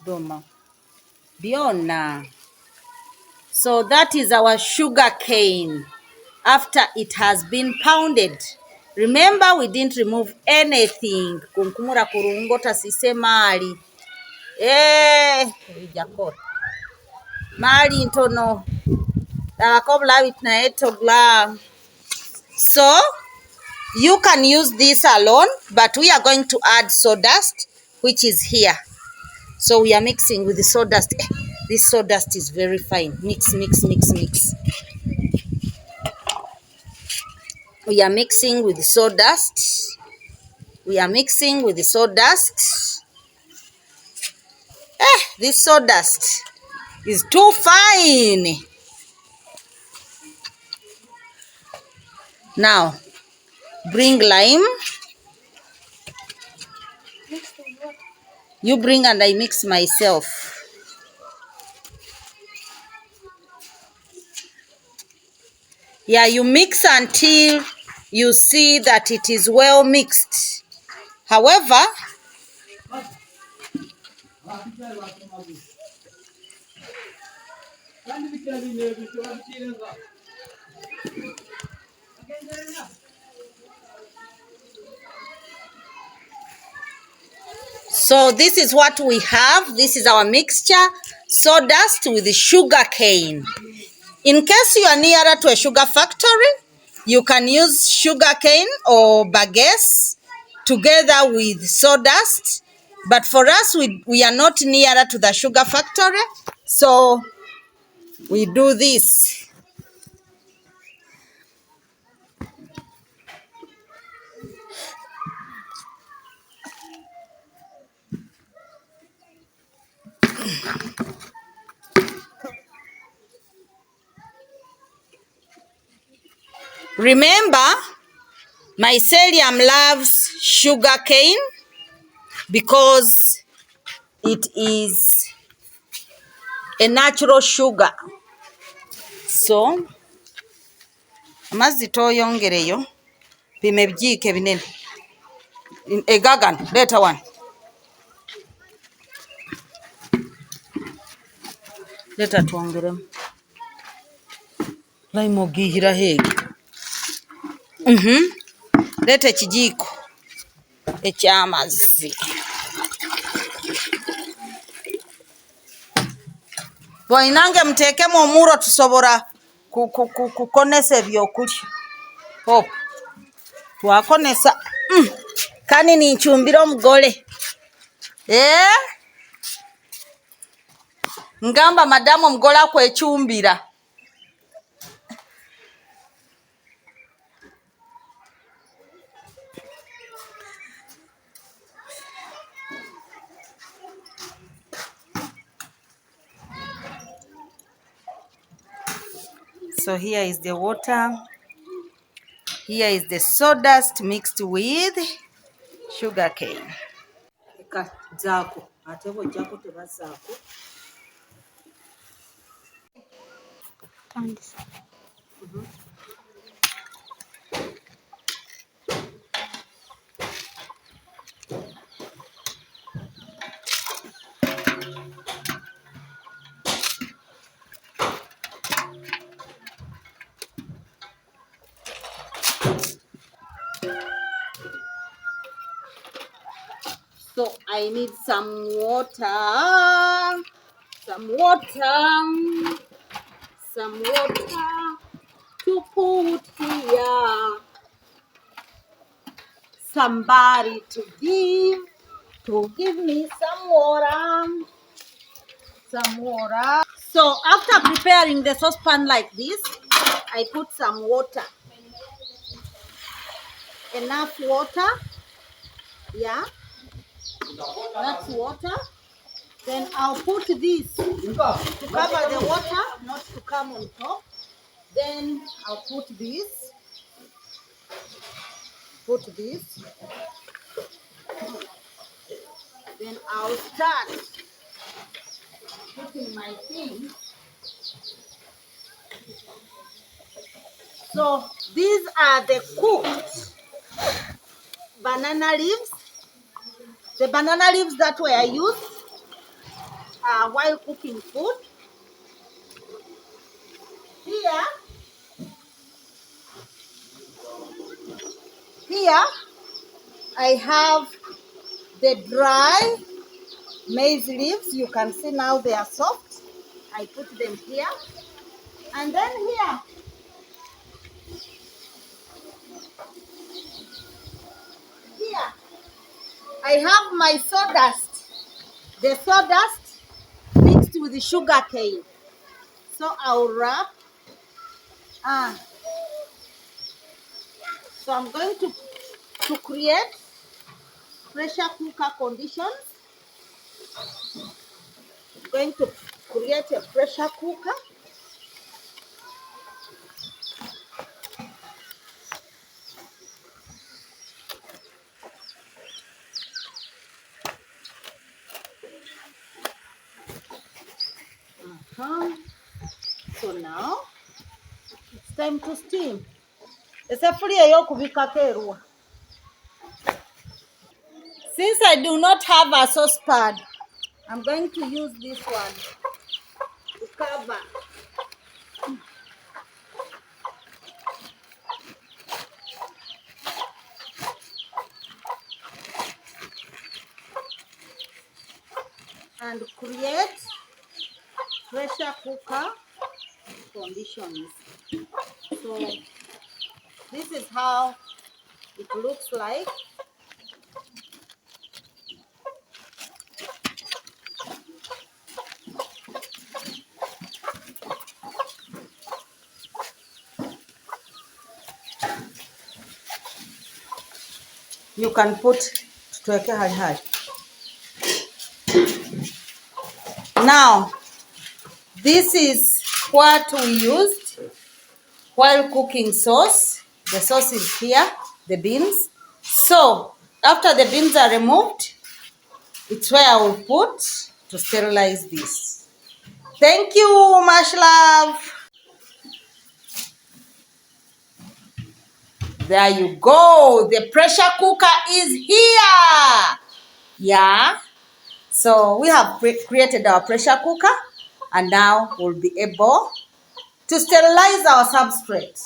Doma. Biona. So that is our sugar cane after it has been pounded. Remember, we didn't remove anything. Kunkumura kurungota sise mali. Jakot. Mali intono. Akobla witna etogla. So you can use this alone, but we are going to add sawdust, which is here. So we are mixing with the sawdust. This sawdust is very fine. Mix, mix, mix, mix. We are mixing with the sawdust. We are mixing with the sawdust. This sawdust is too fine. Now, bring lime. You bring and I mix myself. Yeah, you mix until you see that it is well mixed. However, so this is what we have. This is our mixture, sawdust with sugar cane. In case you are nearer to a sugar factory, you can use sugar cane or bagasse together with sawdust. But for us, we are not nearer to the sugar factory, so we do this. Remember, mycelium loves sugar cane because it is a natural sugar. So, amazzi toyongereyo bime byike binene. Egagan, later one. Leta tuongeremu. Lime ogihira hegi. Leta ekijiko ekyamazzi. Bwainange muteekemu omuro tusobora kukonesa ebyokulya. Hop. Twakonesa. Kani ninchumbira omugole. Ngamba madamu omugole akwechumbira. So here is the water. Here is the sawdust mixed with sugar cane. So I need some water, to put here. Somebody to give me some water. So after preparing the saucepan like this, I put some water. Enough water. Yeah. That's water. Then I'll put this to cover the water, not to come on top. Then I'll put this. Then I'll start putting my thing. So these are the cooked banana leaves. the banana leaves that were used while cooking food. Here I have the dry maize leaves. You can see now they are soft. I put them here. And then here I have my sawdust. The sawdust mixed with the sugar cane. So I'll wrap. So I'm going to create pressure cooker conditions. I'm going to create a pressure cooker. So now it's time to steam. Since I do not have a saucepan, I'm going to use this one to cover. And create pressure cooker conditions. So this is how it looks like. You can put now. This is what we used while cooking sauce. The sauce is here, the beans. So after the beans are removed, it's where I will put to sterilize this. Thank you, much love. There you go. The pressure cooker is here. Yeah. So we have created our pressure cooker, and now we'll be able to sterilize our substrate.